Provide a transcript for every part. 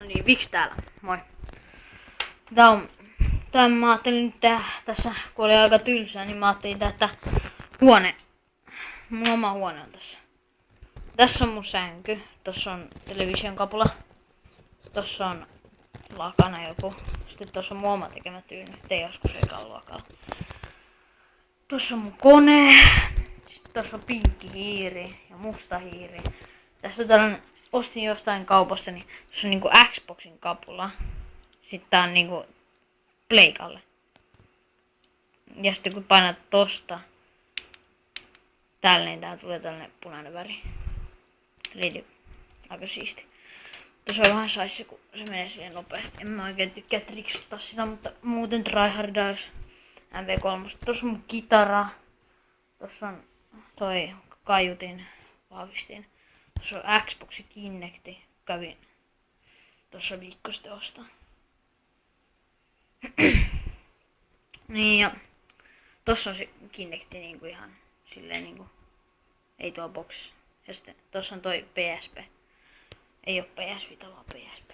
No niin, Viks täällä. Moi. Tää mä ajattelin nyt tässä, kun oli aika tylsää, niin mä ajattelin että mun oma huone on tässä. Tässä on mun sänky, tossa on television kapula, tossa on lakana joku, sitten tossa on mun oma tekemä tyyny, tein joskus ekalla luokalla. Tossa on mun kone, sitten tossa on pinkki hiiri ja musta hiiri. Tässä on tällainen, ostin jostain kaupasta, niin tässä on niinku Xboxin kapula. Sitten tää on niinku pleikalle. Ja sitten kun painat tosta tälleen, tää tulee tällainen punainen väri. Eli aika siisti. Tuossa on vähän saisi, kun se menee siihen nopeasti. En mä oikein tykkää triksuttaa sitä, mutta muuten tryhardais MV3. Tuossa on mun kitara. Tuossa on toi kaiutin vahvistin. Tuossa on Xbox Kinecti. Kävin tuossa viikko sitten ostaa. Niin ja tossa on se Kinecti niinku ihan silleen niinku ei tuo box. Ja sitten tossa on toi PSP. Ei oo PS Vita vaan PSP.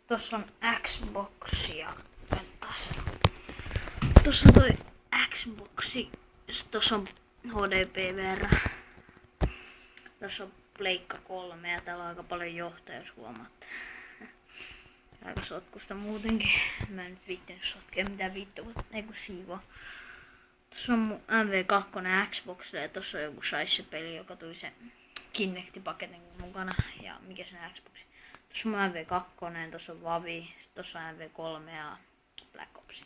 Tossa on Xbox ja taas. Tossa on toi Xboxi. Sitten tossa on HD PVR. Tossa on Pleikka 3 ja täällä on aika paljon johtoja, jos huomaatte. Aika sotkusta muutenkin. Mä en nyt viittinyt sotkea mitään viittoa, ei kun siivoa. Tossa on mun MV2 Xbox ja tossa on joku Scheisse-peli, joka tuli se Kinecti-paketin mukana. Ja mikä se on Xbox. Tossa on mun MV2, tossa on Vavi, tossa on MV3 ja Black Ops.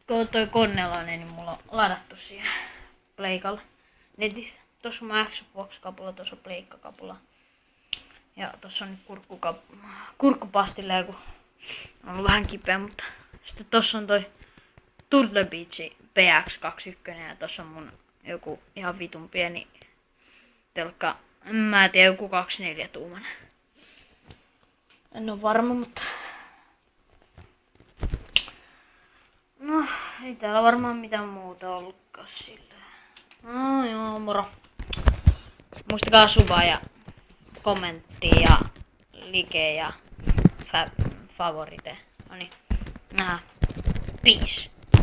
Kun on toi konnellainen, niin mulla on ladattu siihen pleikalle netistä. Tossa on mun Xbox-kapula, tossa on pleikka-kapula. Ja tossa on nyt kurkkupastille, kun on ollut vähän kipeä, mutta sitten tossa on toi Turtle Beach PX21 ja tossa on mun joku ihan vitun pieni telkka, mä en tiedä, joku 24 tuumainen. En oo varma, mutta no, ei täällä varmaan mitään muuta ollutkaan sillä. No joo, moro. Muistakaa subaa ja kommenttia ja like ja favorite. Noniin, nähdään. Peace.